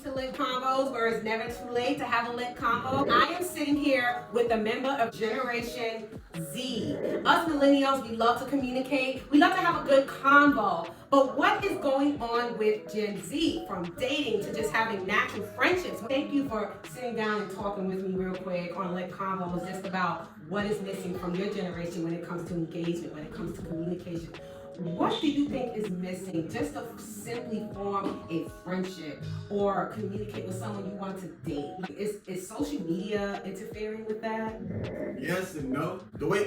to Lit Convos, where it's never too late to have a lit convo. I am sitting here with a member of Generation Z. Us millennials, we love to communicate. We love to have a good convo. But what is going on with Gen Z, from dating to just having natural friendships? Thank you for sitting down and talking with me real quick on Lit Convos, just about what is missing from your generation when it comes to engagement, when it comes to communication. What do you think is missing just to simply form a friendship or communicate with someone you want to date? Is social media interfering with that? Yes and no. The way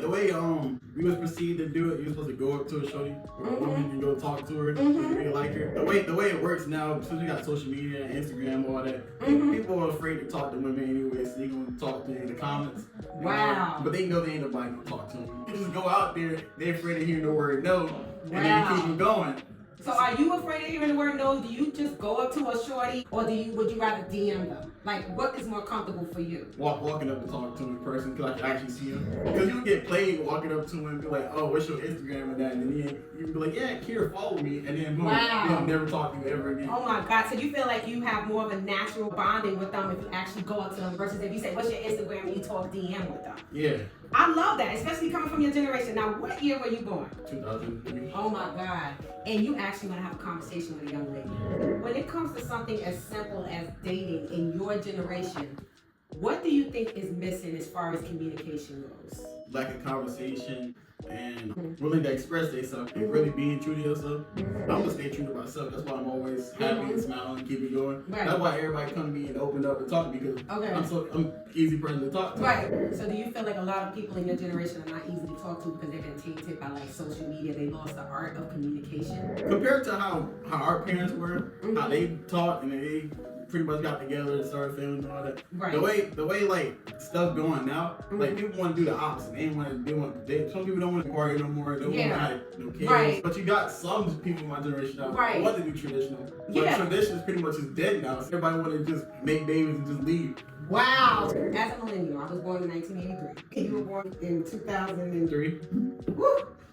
we was perceived to do it, you were supposed to go up to a shorty or a woman and go talk to her if you really like her. The way it works now, since we got social media and Instagram, all that, people are afraid to talk to women anyway, so they gonna talk to you in the comments. Wow. But they know they ain't nobody gonna talk to them. You just go out there, they're afraid to hear the word no, and then you keep them going. So are you afraid of hearing the word no? Do you just go up to a shorty, or would you rather DM them? Like, what is more comfortable for you? Walking up and talking to him in person, because I can actually see him. Because you get played walking up to him and be like, oh, what's your Instagram and that? And then you can be like, yeah, Kira, follow me. And then boom, he'll never talk to you ever again. Oh my God. So you feel like you have more of a natural bonding with them if you actually go up to them versus if you say, what's your Instagram, and you talk DM with them? Yeah. I love that, especially coming from your generation. Now, what year were you born? 2003. Oh my God. And you actually want to have a conversation with a young lady. When it comes to something as simple as dating in your generation, what do you think is missing as far as communication goes? Lack of conversation and willing to express themselves and really being true to yourself. I'm gonna stay true to myself. That's why I'm always happy and smiling and keep it going. Right. That's why everybody come to me and open up and talk to me, because I'm an easy person to talk to. Right. So do you feel like a lot of people in your generation are not easy to talk to because they've been tainted by like social media? They lost the art of communication? Compared to how our parents were, how they taught and they pretty much got together and started family and all that. Right. The way like stuff going now, like people want to do the opposite. Some people don't want to party no more. They don't want to have no kids. Right. But you got some people in my generation now Right. who want to do traditional. But tradition is pretty much just dead now. So everybody want to just make babies and just leave. Wow. As a millennial, I was born in 1983. You were born in 2003. Woo.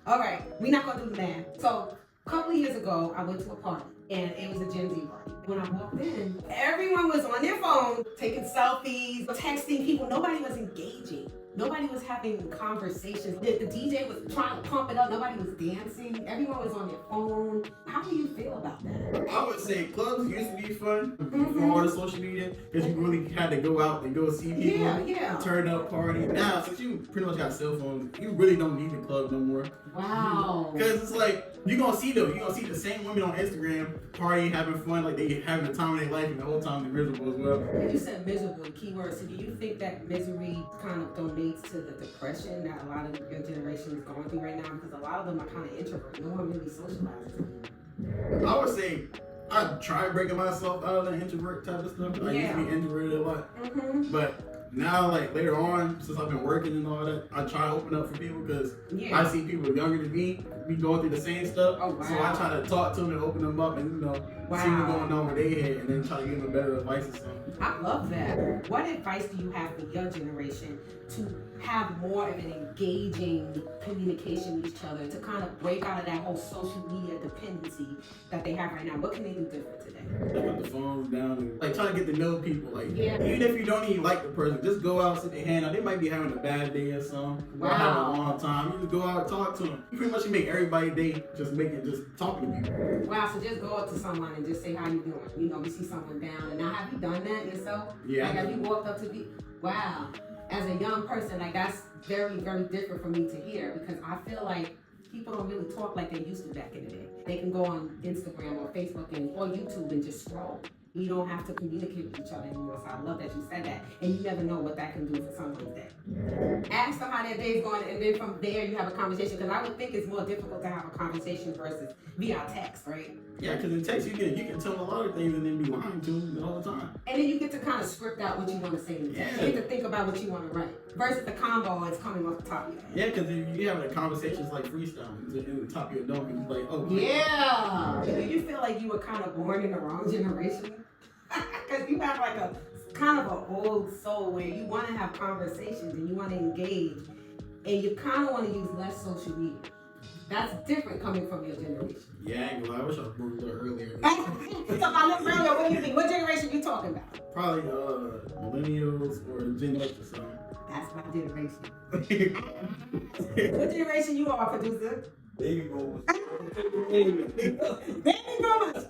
All right. We're not going to do the math. So a couple of years ago, I went to a party, and it was a Gen Z party. When I walked in, everyone was on their phone, taking selfies, texting people. Nobody was engaging. Nobody was having conversations. The DJ was trying to pump it up. Nobody was dancing. Everyone was on their phone. How do you feel about that? I would say clubs used to be fun before all the social media, because you really had to go out and go see people, turn up, party. Now, since you pretty much got cell phones, you really don't need the club no more. Wow. Because it's like, you're going to see them. You're going to see the same women on Instagram partying, having fun, like they having the time of their life, and the whole time they're miserable as well. You said miserable, the key word. So do you think that misery kind of donates to the depression that a lot of your generation is going through right now? Because a lot of them are kind of introverts. No one really socializes. I would say I tried breaking myself out of the introvert type of stuff. I used to be introverted a lot. But now, like later on, since I've been working and all that, I try to open up for people, because I see people younger than me be going through the same stuff. Oh, wow. So I try to talk to them and open them up and see what's going on with their head, and then try to give them better advice or something. I love that. What advice do you have for your generation to have more of an engaging communication with each other, to kind of break out of that whole social media dependency that they have right now? What can they do different today? Put the phones down and like try to get to know people. Like even if you don't even like the person, just go out, sit their hand out. They might be having a bad day or something. Or having a long time. You just go out and talk to them. You pretty much make everybody's day just talking to people. Wow, so just go up to someone and just say, how you doing? You know, you see someone down. And now, have you done that yourself? Yeah. Like, have you walked up to people? Wow. As a young person, like, that's very, very different for me to hear, because I feel like people don't really talk like they used to back in the day. They can go on Instagram or Facebook or YouTube and just scroll. You don't have to communicate with each other anymore. So I love that you said that. And you never know what that can do for someone's day. Ask them how their day's going, and then from there you have a conversation. Because I would think it's more difficult to have a conversation versus via text, right? Yeah, because in text you can tell a lot of things and then be lying to them all the time. And then you get to kind of script out what you want to say in the text. You get to think about what you want to write. Versus the combo, it's coming off the top of your head. Yeah, because you having a conversation, it's like freestyle. It's in the top of your dome, and it's like, oh. Yeah. Do you feel like you were kind of born in the wrong generation? Because you have like a kind of an old soul where you want to have conversations and you want to engage, and you kind of want to use less social media. That's different coming from your generation. Yeah, I ain't gonna lie. I wish I was born a little earlier. So if I look earlier, what do you think? What generation you talking? talking about? Probably millennials or Gen X or something. That's my generation. What generation you are, producer? Baby boomers. Baby boomers.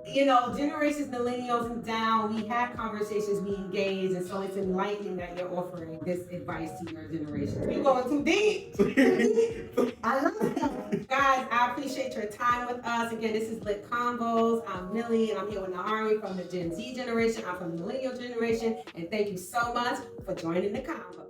You know, generations, millennials and down, we have conversations, we engage, and so it's enlightening that you're offering this advice to your generation. You're going too deep. I love it. Guys, I appreciate your time with us. Again, this is Lit Convos. I'm Millie, and I'm here with Nahari from the Gen Z generation. I'm from the millennial generation, and thank you so much for joining the convo.